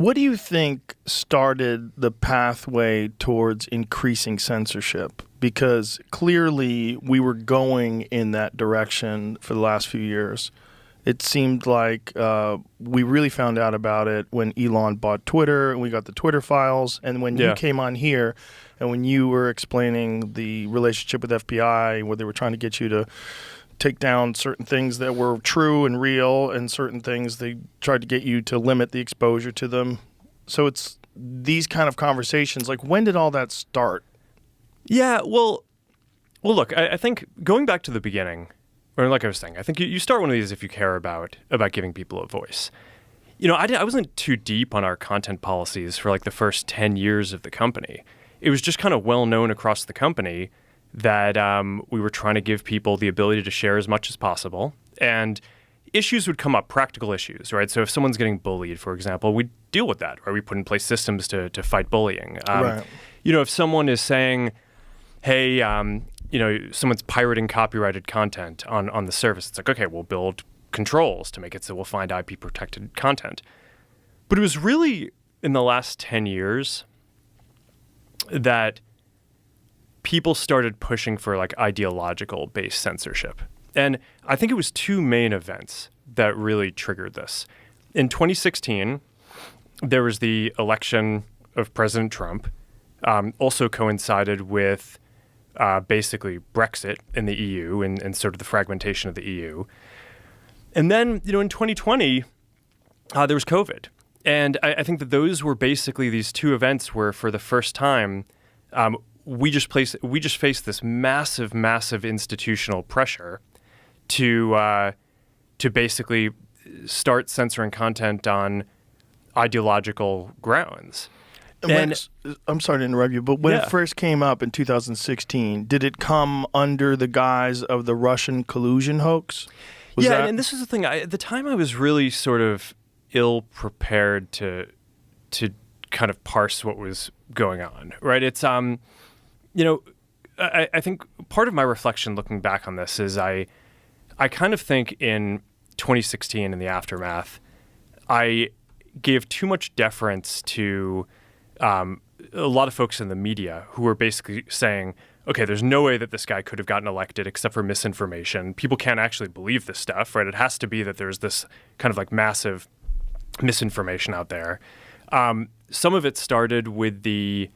What do you think started the pathway towards increasing censorship? Because clearly we were going in that direction for the last few years. It seemed like we really found out about it when Elon bought Twitter and we got the Twitter files. And when you came on here and when you were explaining the relationship with FBI, where they were trying to get you to take down certain things that were true and real and certain things they tried to get you to limit the exposure to them. So it's these kind of conversations. Like, when did all that start? Yeah, well, look, I think going back to the beginning, or like I was saying, I think you start one of these if you care about giving people a voice. You know, I wasn't too deep on our content policies for like the first 10 years of the company. It was just kind of well known across the company that we were trying to give people the ability to share as much as possible. And issues would come up, practical issues, right? So if someone's getting bullied, for example, we deal with that, right? We put in place systems to fight bullying. Right. You know, if someone is saying, hey, you know, someone's pirating copyrighted content on the service, it's like, okay, we'll build controls to make it so we'll find IP protected content. But it was really in the last 10 years that people started pushing for like ideological based censorship. And I think it was two main events that really triggered this. In 2016, there was the election of President Trump, also coincided with basically Brexit in the EU and sort of the fragmentation of the EU. And then, you know, in 2020, there was COVID. And I think that those were basically these two events where for the first time, we just faced this massive institutional pressure to basically start censoring content on ideological grounds. And I'm sorry to interrupt you, but when it first came up in 2016, did it come under the guise of the Russian collusion hoax? And this is the thing. At the time, I was really sort of ill-prepared to kind of parse what was going on, right? It's, you know, I think part of my reflection looking back on this is I kind of think in 2016 in the aftermath, I gave too much deference to a lot of folks in the media who were basically saying, okay, there's no way that this guy could have gotten elected except for misinformation. People can't actually believe this stuff, right? It has to be that there's this kind of like massive misinformation out there. Some of it started with the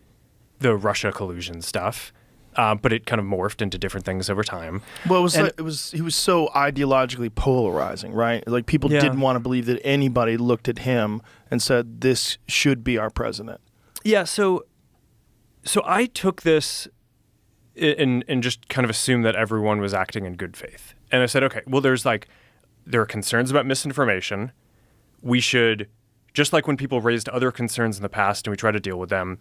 Russia collusion stuff, but it kind of morphed into different things over time. Well, he was so ideologically polarizing, right? Like people didn't want to believe that anybody looked at him and said, this should be our president. Yeah, so I took this and just kind of assumed that everyone was acting in good faith. And I said, okay, well, there are concerns about misinformation. We should, just like when people raised other concerns in the past and we try to deal with them,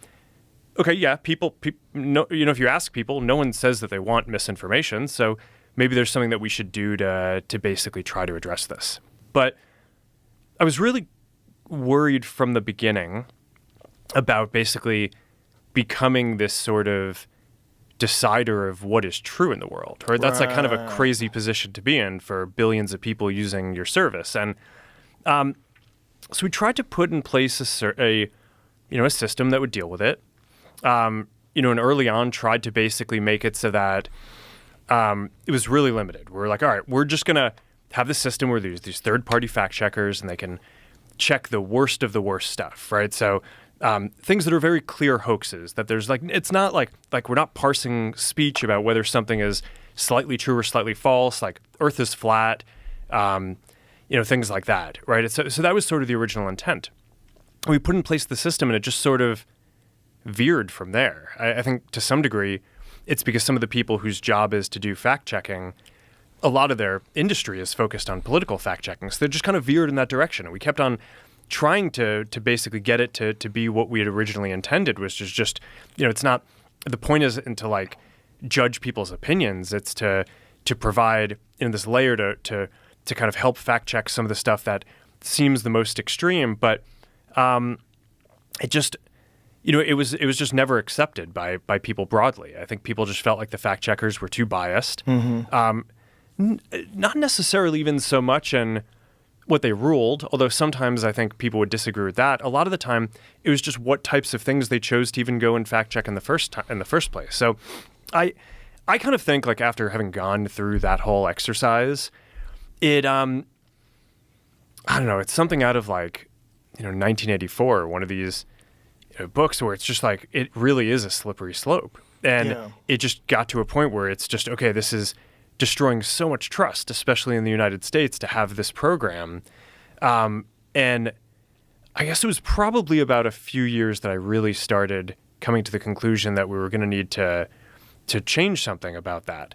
okay, yeah, people, no, you know, if you ask people, no one says that they want misinformation. So maybe there's something that we should do to basically try to address this. But I was really worried from the beginning about basically becoming this sort of decider of what is true in the world, right? That's like kind of a crazy position to be in for billions of people using your service. And so we tried to put in place a system that would deal with it. And early on tried to basically make it so that it was really limited. We're like, all right, we're just going to have the system where there's these third-party fact checkers and they can check the worst of the worst stuff, right? So things that are very clear hoaxes, that there's like, it's not like we're not parsing speech about whether something is slightly true or slightly false, like Earth is flat, things like that, right? So that was sort of the original intent. We put in place the system and it just sort of veered from there. I think to some degree, it's because some of the people whose job is to do fact checking, a lot of their industry is focused on political fact checking. So they just kind of veered in that direction. And we kept on trying to basically get it to be what we had originally intended, which is just, it's not, the point isn't to like judge people's opinions. It's to provide this layer to kind of help fact check some of the stuff that seems the most extreme, but it just, it was just never accepted by people broadly. I think people just felt like the fact checkers were too biased. Mm-hmm. Not necessarily even so much in what they ruled, although sometimes I think people would disagree with that. A lot of the time, it was just what types of things they chose to even go and fact check in the first place. So, I kind of think, like, after having gone through that whole exercise, it I don't know, it's something out of, like, 1984, one of these books where it's just like it really is a slippery slope, and it just got to a point where it's just, okay, this is destroying so much trust, especially in the United States, to have this program. And I guess it was probably about a few years that I really started coming to the conclusion that we were going to need to change something about that.